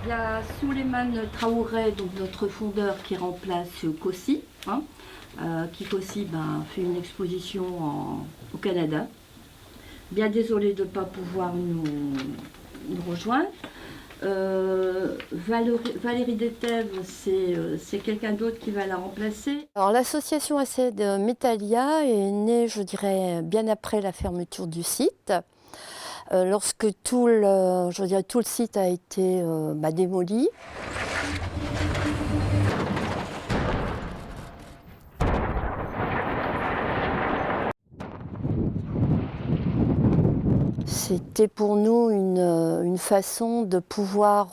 Il y a Souleymane Traoré, donc notre fondeur, qui remplace Kossi. Qui Kossi fait une exposition au Canada. Bien désolé de ne pas pouvoir nous rejoindre. Valérie Detève, c'est quelqu'un d'autre qui va la remplacer. Alors l'association ACED Metalia est née, je dirais, bien après la fermeture du site. Lorsque tout le site a été démoli. C'était pour nous une façon de pouvoir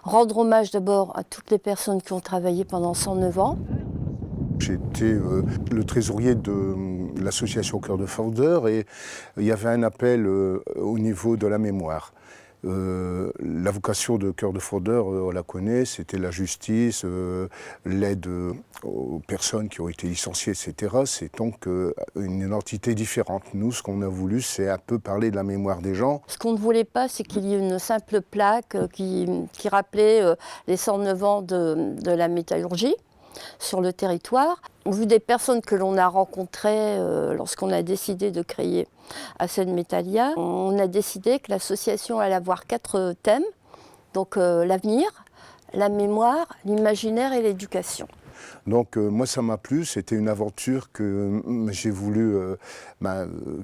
rendre hommage d'abord à toutes les personnes qui ont travaillé pendant 109 ans. J'étais le trésorier de l'association Cœur de Fondeur et il y avait un appel au niveau de la mémoire. La vocation de Cœur de Fondeur, on la connaît, c'était la justice, l'aide aux personnes qui ont été licenciées, etc. C'est donc une entité différente. Nous, ce qu'on a voulu, c'est un peu parler de la mémoire des gens. Ce qu'on ne voulait pas, c'est qu'il y ait une simple plaque qui rappelait les 109 ans de la métallurgie sur le territoire. Au vu des personnes que l'on a rencontrées lorsqu'on a décidé de créer ACED Metalia, on a décidé que l'association allait avoir 4 thèmes, donc l'avenir, la mémoire, l'imaginaire et l'éducation. Donc moi ça m'a plu, c'était une aventure que j'ai voulu,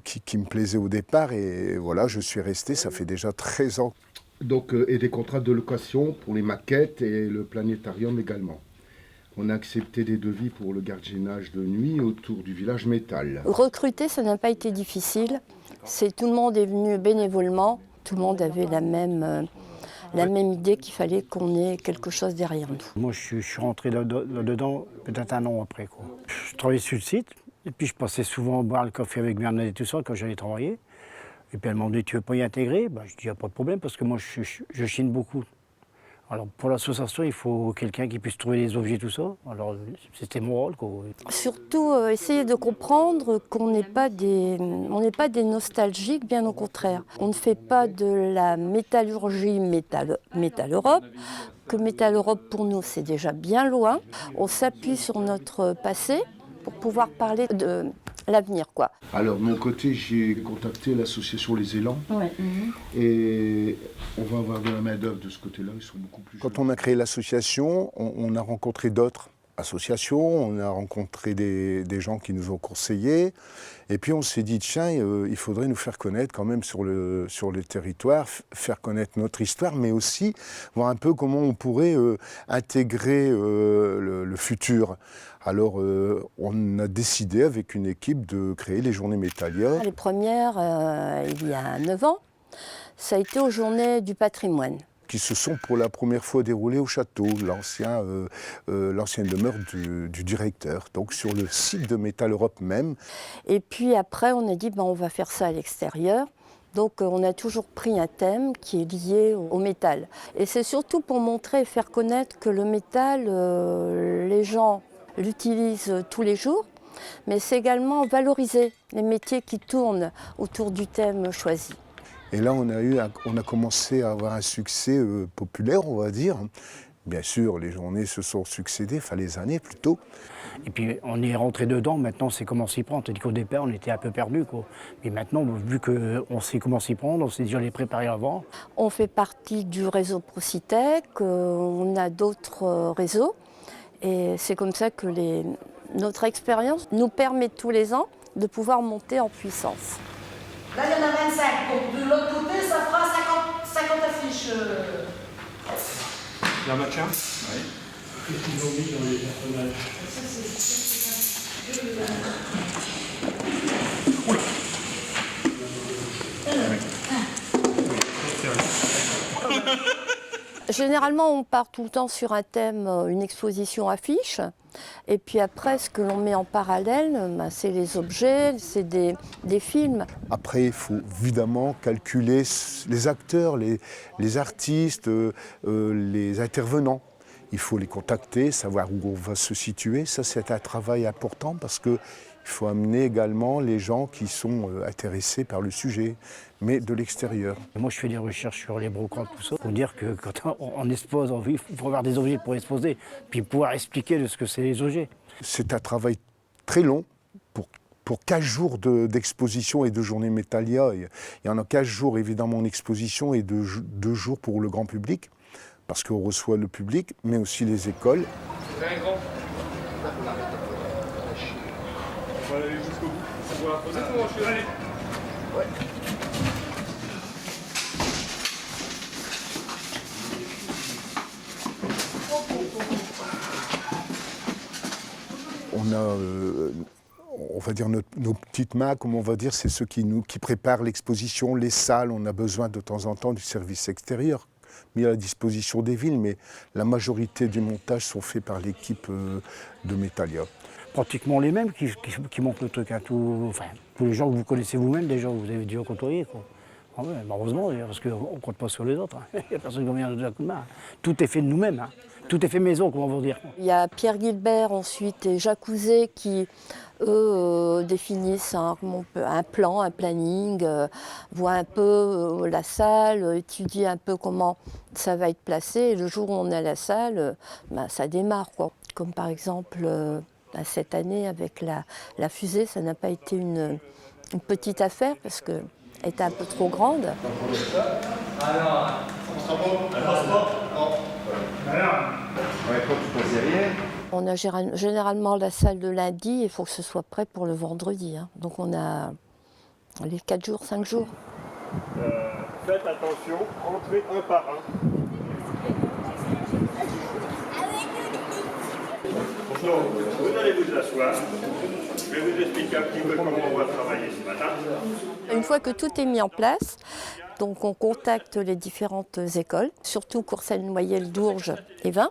qui me plaisait au départ et voilà, je suis resté, ça fait déjà 13 ans. Donc, et des contrats de location pour les maquettes et le planétarium également. On a accepté des devis pour le gardiennage de nuit autour du village métal. Recruter, ça n'a pas été difficile. Tout le monde est venu bénévolement. Tout le monde avait la même idée qu'il fallait qu'on ait quelque chose derrière nous. Moi, je suis rentré là-dedans peut-être un an après, quoi. Je travaillais sur le site et puis je passais souvent boire le café avec Bernadette et tout ça quand j'allais travailler. Et puis elle m'a dit, tu veux pas y intégrer? Je dis, il n'y a pas de problème parce que moi, je chine beaucoup. Alors pour l'association, il faut quelqu'un qui puisse trouver les objets, tout ça. Alors c'était mon rôle, quoi. Surtout essayer de comprendre qu'on n'est pas des nostalgiques, bien au contraire. On ne fait pas de la métallurgie Métal Europe, que Métal Europe pour nous c'est déjà bien loin. On s'appuie sur notre passé pour pouvoir parler de l'avenir, quoi. Alors de mon côté, j'ai contacté l'association Les Élans. Ouais. Et on va avoir de la main-d'œuvre de ce côté-là, ils sont beaucoup plus. Quand on a créé l'association, on a rencontré d'autres associations, on a rencontré des gens qui nous ont conseillés. Et puis on s'est dit, tiens, il faudrait nous faire connaître quand même sur le territoire, faire connaître notre histoire, mais aussi voir un peu comment on pourrait intégrer le futur. Alors on a décidé avec une équipe de créer les Journées Metalia. Les premières, il y a 9 ans, ça a été aux Journées du patrimoine. Qui se sont pour la première fois déroulées au château, l'ancienne demeure du directeur, donc sur le site de Métal Europe même. Et puis après, on a dit, on va faire ça à l'extérieur. Donc on a toujours pris un thème qui est lié au métal. Et c'est surtout pour montrer et faire connaître que le métal, les gens l'utilisent tous les jours, mais c'est également valoriser les métiers qui tournent autour du thème choisi. Et là, on a commencé à avoir un succès populaire, on va dire. Bien sûr, les journées se sont succédées, enfin les années plutôt. Et puis on est rentré dedans, maintenant c'est comment s'y prendre. Tandis qu'au départ, on était un peu perdus, quoi. Mais maintenant, vu qu'on sait comment s'y prendre, on sait déjà les préparer avant. On fait partie du réseau Procitec, on a d'autres réseaux. Et c'est comme ça que notre expérience nous permet tous les ans de pouvoir monter en puissance. Là, il y en a 25, donc de l'autre côté, ça fera 50 affiches. La matcha? Oui. Qu'est-ce qu'ils ont mis dans les personnages? Généralement, on part tout le temps sur un thème, une exposition affiche. Et puis après, ce que l'on met en parallèle, c'est les objets, c'est des films. Après, il faut évidemment calculer les acteurs, les artistes, les intervenants. Il faut les contacter, savoir où on va se situer. Ça, c'est un travail important parce qu'il Il faut amener également les gens qui sont intéressés par le sujet, mais de l'extérieur. Moi, je fais des recherches sur les brocantes, tout ça, pour dire que quand on expose, il faut avoir des objets pour exposer, puis pouvoir expliquer de ce que c'est les objets. C'est un travail très long pour 15 jours d'exposition et de journée Métallia. Il y en a 15 jours évidemment en exposition et 2 jours pour le grand public, parce qu'on reçoit le public, mais aussi les écoles. C'est un grand. On va aller jusqu'au bout. On va poser ton manche. Allez. Ouais. On a, on va dire, nos petites mains, comme on va dire, c'est ceux qui préparent l'exposition, les salles. On a besoin de temps en temps du service extérieur mis à la disposition des villes, mais la majorité du montage sont faits par l'équipe de Métallia. Pratiquement les mêmes qui montent le truc, hein, tous les gens que vous connaissez vous-même, des gens que vous avez déjà côtoyés. Ah ouais, heureusement, parce qu'on ne compte pas sur les autres. Hein. Il n'y a personne qui vient nous donner un coup de main. Tout est fait de nous-mêmes. Hein. Tout est fait maison, comment vous dire. Il y a Pierre Guilbert ensuite et Jacques Ouzet qui, eux, définissent un plan, un planning, voient un peu la salle, étudient un peu comment ça va être placé. Et le jour où on est à la salle, ça démarre, quoi. Comme par exemple, cette année avec la fusée, ça n'a pas été une petite affaire parce qu'elle était un peu trop grande. On a généralement la salle de lundi, il faut que ce soit prêt pour le vendredi. Hein. Donc on a les 4 jours, 5 jours. Faites attention, entrez un par un. Donc, vous allez vous asseoir. Je vais vous expliquer un petit peu comment on va travailler ce matin. Une fois que tout est mis en place, donc on contacte les différentes écoles, surtout Courcelles, Noyelles, Dourges et Vins.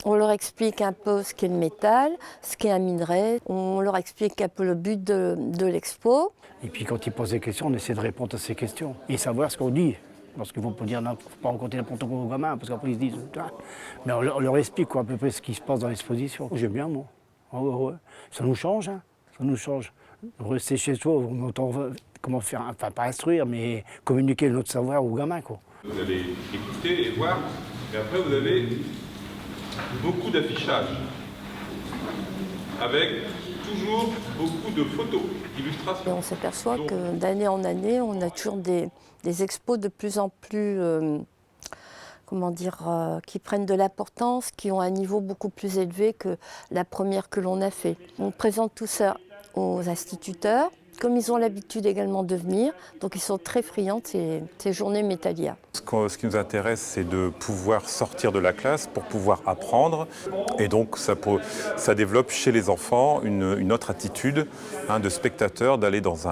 On leur explique un peu ce qu'est le métal, ce qu'est un minerai. On leur explique un peu le but de l'expo. Et puis quand ils posent des questions, on essaie de répondre à ces questions et savoir ce qu'on dit. Parce qu'ils ne vont pas dire, faut pas raconter n'importe quoi aux gamins, parce qu'après ils se disent. Mais on leur explique quoi, à peu près ce qui se passe dans l'exposition. J'aime bien, moi. Ouais. Ça nous change, hein. Ça nous change. Rester chez soi, on entend comment faire, enfin pas instruire, mais communiquer notre savoir aux gamins, quoi. Vous allez écouter et voir, et après vous avez beaucoup d'affichage, avec toujours beaucoup de photos, d'illustrations. Et on s'aperçoit que d'année en année, on a toujours des expos de plus en plus, qui prennent de l'importance, qui ont un niveau beaucoup plus élevé que la première que l'on a fait. On présente tout ça aux instituteurs, comme ils ont l'habitude également de venir, donc ils sont très friands de ces journées Métallia. Ce qui nous intéresse, c'est de pouvoir sortir de la classe pour pouvoir apprendre. Et donc, ça développe chez les enfants une autre attitude de spectateur, d'aller dans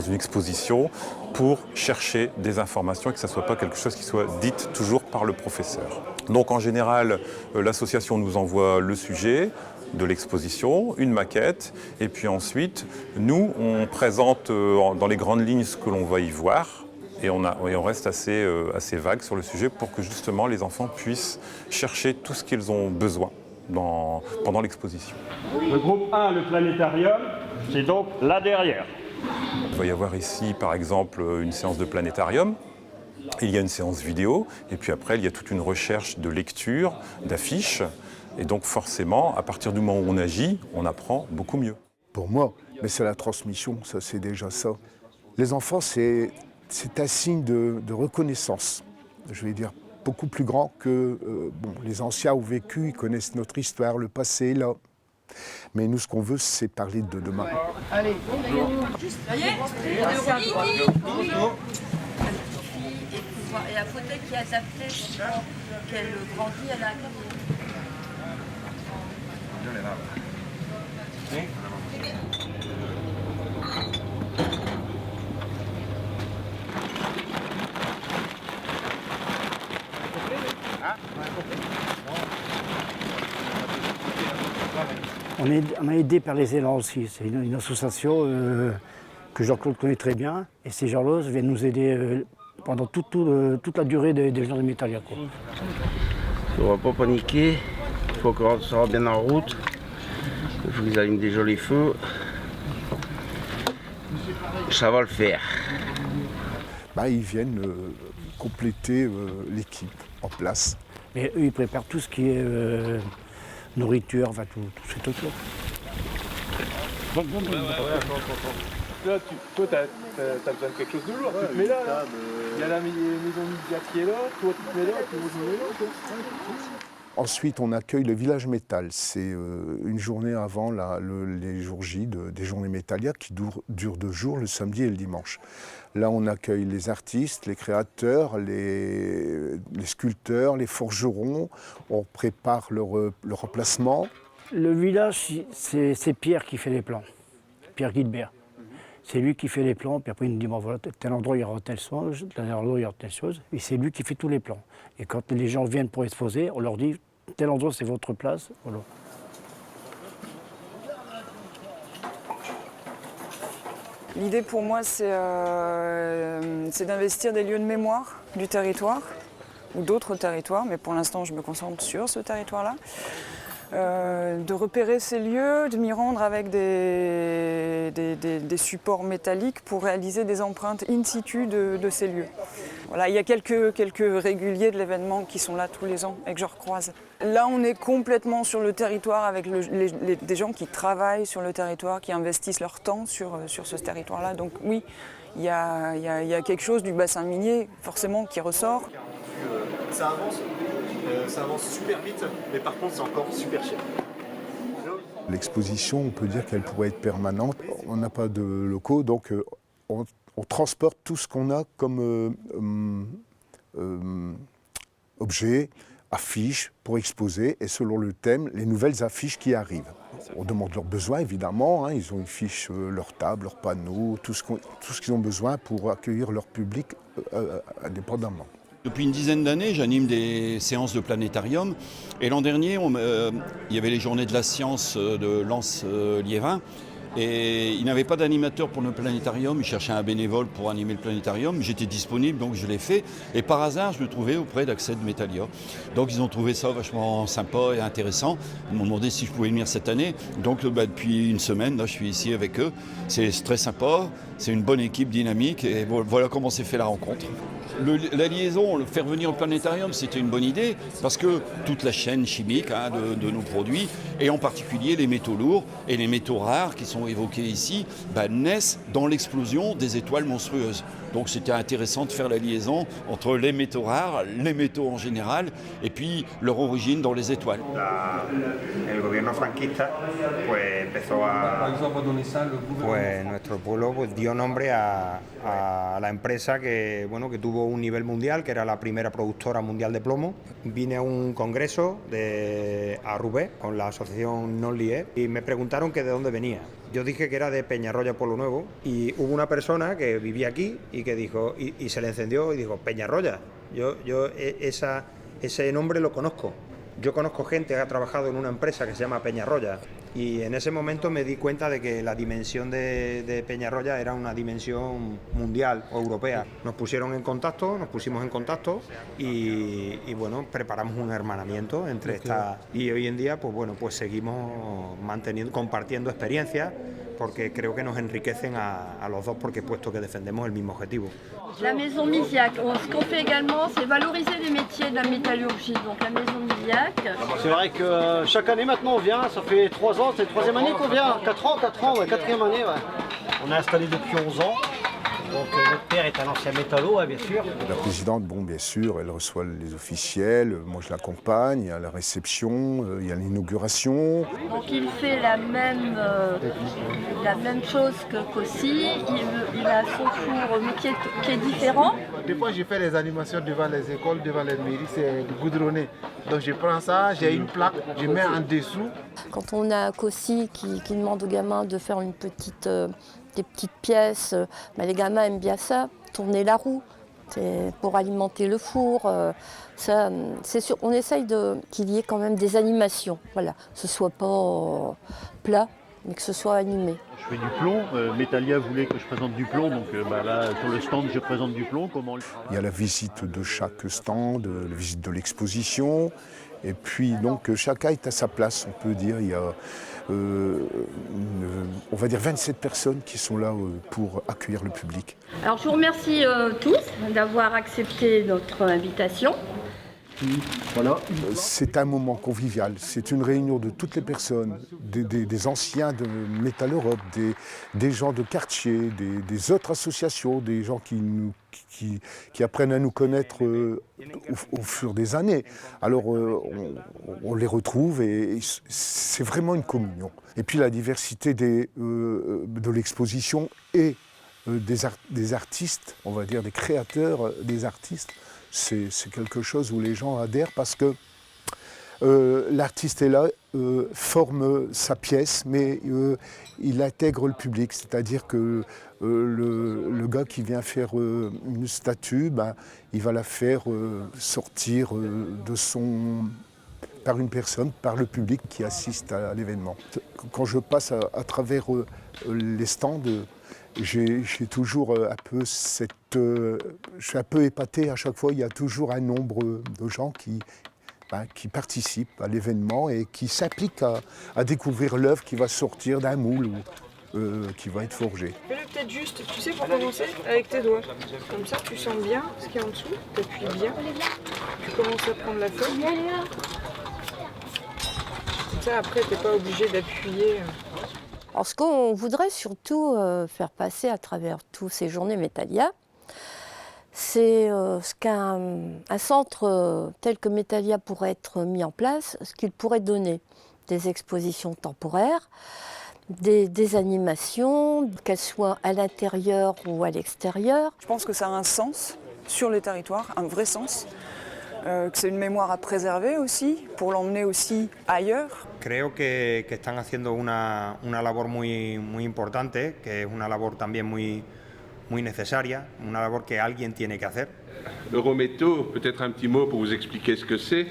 une exposition pour chercher des informations et que ça ne soit pas quelque chose qui soit dite toujours par le professeur. Donc, en général, l'association nous envoie le sujet de l'exposition, une maquette, et puis ensuite, nous, on présente dans les grandes lignes ce que l'on va y voir, et on reste assez vague sur le sujet pour que justement les enfants puissent chercher tout ce qu'ils ont besoin pendant l'exposition. Le groupe 1, le planétarium, c'est donc là derrière. Il va y avoir ici, par exemple, une séance de planétarium. Il y a une séance vidéo, et puis après, il y a toute une recherche de lecture, d'affiches. Et donc forcément, à partir du moment où on agit, on apprend beaucoup mieux. Pour moi, mais c'est la transmission, ça c'est déjà ça. Les enfants, c'est un signe de reconnaissance, je vais dire, beaucoup plus grand que les anciens ont vécu, ils connaissent notre histoire, le passé, là. Mais nous, ce qu'on veut, c'est parler de demain. Allez, ça y est. Et la fauteuil qui est adapté pour qu'elle grandit à la On est aidé par les élans aussi. C'est une association que Jean-Claude connaît très bien. Et ces gens-là viennent nous aider pendant toute la durée des journées Métallia. On ne va pas paniquer, il faut qu'on soit bien en route. Je vous allume des jolis feux. Ça va le faire. Ils viennent compléter l'équipe en place. Mais eux, ils préparent tout ce qui est nourriture, enfin tout ce qui est autour. Là, toi, t'as besoin de quelque chose de lourd. Tu te mets là. Il y a la maison Midia qui est là. Toi, tu te mets là. Tu te mets là. Ensuite, on accueille le village métal. C'est une journée avant les jours J des journées métallières qui durent 2 jours, le samedi et le dimanche. Là, on accueille les artistes, les créateurs, les sculpteurs, les forgerons. On prépare leur placement. Le village, c'est Pierre qui fait les plans. Pierre Guilbert. C'est lui qui fait les plans, puis après il nous dit, bon voilà, tel endroit il y aura telle chose, tel endroit il y aura telle chose, et c'est lui qui fait tous les plans. Et quand les gens viennent pour exposer, on leur dit, tel endroit c'est votre place. Voilà. L'idée pour moi, c'est d'investir des lieux de mémoire du territoire, ou d'autres territoires, mais pour l'instant je me concentre sur ce territoire-là. De repérer ces lieux, de m'y rendre avec des supports métalliques pour réaliser des empreintes in situ de ces lieux. Voilà, il y a quelques réguliers de l'événement qui sont là tous les ans et que je recroise. Là, on est complètement sur le territoire avec des gens qui travaillent sur le territoire, qui investissent leur temps sur ce territoire-là. Donc oui, il y a quelque chose du bassin minier, forcément, qui ressort. Ça avance super vite, mais par contre c'est encore super cher. L'exposition, on peut dire qu'elle pourrait être permanente. On n'a pas de locaux, donc on transporte tout ce qu'on a comme objet, affiches pour exposer, et selon le thème, les nouvelles affiches qui arrivent. On demande leurs besoins, évidemment. Ils ont une fiche, leur table, leurs panneaux, tout ce qu'ils ont besoin pour accueillir leur public indépendamment. Depuis une dizaine d'années, j'anime des séances de planétarium. Et l'an dernier, il y avait les journées de la science de Lens-Liévin. Et il n'avait pas d'animateur pour le planétarium. Il cherchait un bénévole pour animer le planétarium. J'étais disponible, donc je l'ai fait. Et par hasard, je me trouvais auprès d'Accès de Métallia. Donc ils ont trouvé ça vachement sympa et intéressant. Ils m'ont demandé si je pouvais venir cette année. Donc depuis une semaine, là, je suis ici avec eux. C'est très sympa. C'est une bonne équipe dynamique. Et voilà comment s'est fait la rencontre. La liaison, le faire venir au planétarium, c'était une bonne idée parce que toute la chaîne chimique de nos produits, et en particulier les métaux lourds et les métaux rares qui sont évoqués ici, naissent dans l'explosion des étoiles monstrueuses. Donc c'était intéressant de faire la liaison entre les métaux rares, les métaux en général, et puis leur origine dans les étoiles. El gobierno franquista empezó a... nuestro pueblo dio nombre a la empresa que tuvo un nivel mundial, que era la primera productora mundial de plomo. Vine a un congreso a Roubaix con la asociación Non-Lié y me preguntaron que de dónde venía. Yo dije que era de Peñarroya, Pueblo Nuevo, y hubo una persona que vivía aquí y que dijo, y se le encendió y dijo, Peñarroya, ese nombre lo conozco. Yo conozco gente que ha trabajado en una empresa que se llama Peñarroya, y en ese momento me di cuenta de que la dimensión de Peñarroya era una dimensión mundial o europea. Nos pusimos en contacto y preparamos un hermanamiento entre estas, y hoy en día pues seguimos compartiendo experiencias, porque creo que nos enriquecen a los dos, puesto que defendemos el mismo objetivo. La maison Misiac, ce qu'on fait également, c'est valoriser les métiers de la métallurgie, donc la maison Misiac. C'est vrai que chaque année maintenant on vient, ça fait 3 ans, c'est la 3e année qu'on vient, 4 ans, ouais, 4e année. Ouais. On est installé depuis 11 ans. Donc notre père est un ancien métallo, bien sûr. La présidente, bien sûr, elle reçoit les officiels, moi je l'accompagne, il y a la réception, il y a l'inauguration. Donc il fait la même chose qu'aussi, il a son four qui est différent. Des fois, je fais les animations devant les écoles, devant les mairies, c'est goudronné. Donc je prends ça, j'ai une plaque, je mets en dessous. Quand on a un Cossi qui demande aux gamins de faire des petites pièces, les gamins aiment bien ça, tourner la roue, pour alimenter le four. Ça, c'est sûr, on essaye qu'il y ait quand même des animations, voilà, que ce soit pas plat, mais que ce soit animé. Je fais du plomb, Métallia voulait que je présente du plomb, donc là sur le stand je présente du plomb. Il y a la visite de chaque stand, la visite de l'exposition, Et puis donc chacun est à sa place, on peut dire. Il y a, on va dire 27 personnes qui sont là pour accueillir le public. Alors je vous remercie tous d'avoir accepté notre invitation. Voilà. C'est un moment convivial, c'est une réunion de toutes les personnes, des anciens de Metal Europe, des gens de quartier, des autres associations, des gens qui apprennent à nous connaître au fur des années. Alors on les retrouve et c'est vraiment une communion. Et puis la diversité de l'exposition et des artistes, on va dire des créateurs, des artistes, c'est quelque chose où les gens adhèrent parce que l'artiste est là, forme sa pièce, mais il intègre le public. C'est-à-dire que le gars qui vient faire une statue, il va la faire sortir par une personne, par le public qui assiste à l'événement. Quand je passe à travers les stands, j'ai toujours un peu je suis un peu épaté à chaque fois. Il y a toujours un nombre de gens qui participent à l'événement et qui s'impliquent à découvrir l'œuvre qui va sortir d'un moule ou qui va être forgé. Fais-le peut-être juste, tu sais, pour commencer, avec tes doigts. Comme ça, tu sens bien ce qu'il y a en dessous, tu appuies bien, tu commences à prendre la feuille. Comme ça, après, tu n'es pas obligé d'appuyer. Alors, ce qu'on voudrait surtout faire passer à travers toutes ces journées Metalia, c'est ce qu'un centre tel que Metalia pourrait être mis en place, ce qu'il pourrait donner. Des expositions temporaires, des animations, qu'elles soient à l'intérieur ou à l'extérieur. Je pense que ça a un sens sur les territoires, un vrai sens. Que c'est une mémoire à préserver aussi, pour l'emmener aussi ailleurs. Creo que están haciendo una labor muy importante, que es una labor también muy necesaria, una labor que alguien tiene que hacer. Eurométaux, peut-être un petit mot pour vous expliquer ce que c'est.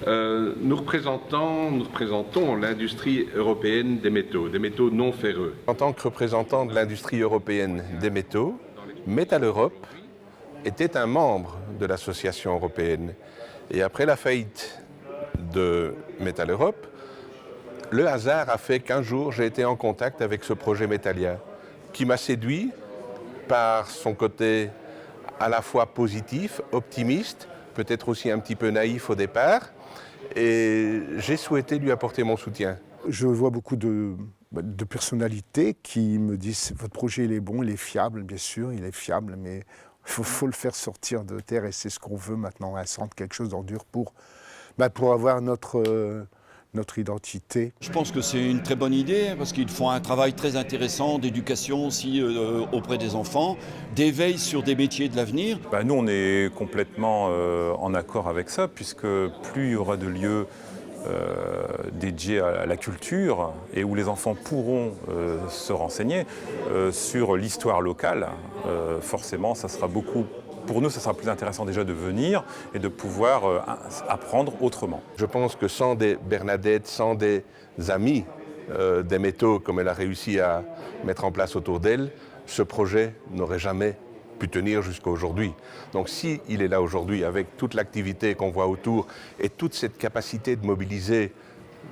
Nous représentons l'industrie européenne des métaux non ferreux. En tant que représentant de l'industrie européenne des métaux, Metal Europe était un membre de l'association européenne. Et après la faillite de Metal Europe, le hasard a fait qu'un jour j'ai été en contact avec ce projet Metalia, qui m'a séduit par son côté à la fois positif, optimiste, peut-être aussi un petit peu naïf au départ, et j'ai souhaité lui apporter mon soutien. Je vois beaucoup de personnalités qui me disent « votre projet il est bon, il est fiable, bien sûr, il est fiable, mais il faut le faire sortir de terre et c'est ce qu'on veut maintenant, un centre, quelque chose d'endure pour avoir notre identité. » Je pense que c'est une très bonne idée parce qu'ils font un travail très intéressant d'éducation aussi auprès des enfants, d'éveil sur des métiers de l'avenir. Nous, on est complètement en accord avec ça puisque plus il y aura de lieux dédiés à la culture et où les enfants pourront se renseigner sur l'histoire locale, forcément, ça sera beaucoup. Pour nous, ça sera plus intéressant déjà de venir et de pouvoir apprendre autrement. Je pense que sans des Bernadette, sans des amis des métaux comme elle a réussi à mettre en place autour d'elle, ce projet n'aurait jamais pu tenir jusqu'à aujourd'hui. Donc si il est là aujourd'hui avec toute l'activité qu'on voit autour et toute cette capacité de mobiliser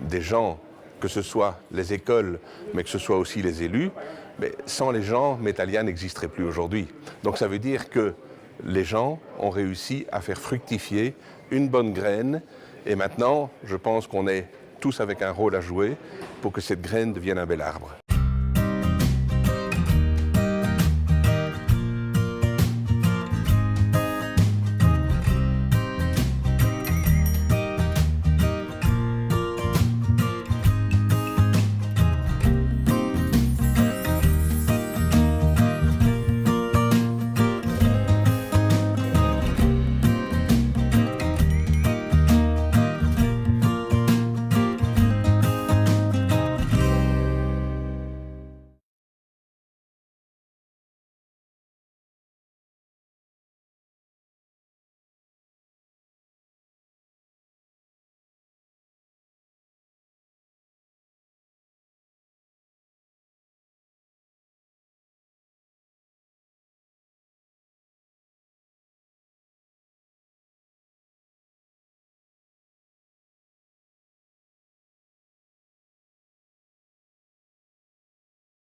des gens, que ce soit les écoles, mais que ce soit aussi les élus, mais sans les gens, Metalia n'existerait plus aujourd'hui. Donc ça veut dire que les gens ont réussi à faire fructifier une bonne graine et maintenant, je pense qu'on est tous avec un rôle à jouer pour que cette graine devienne un bel arbre.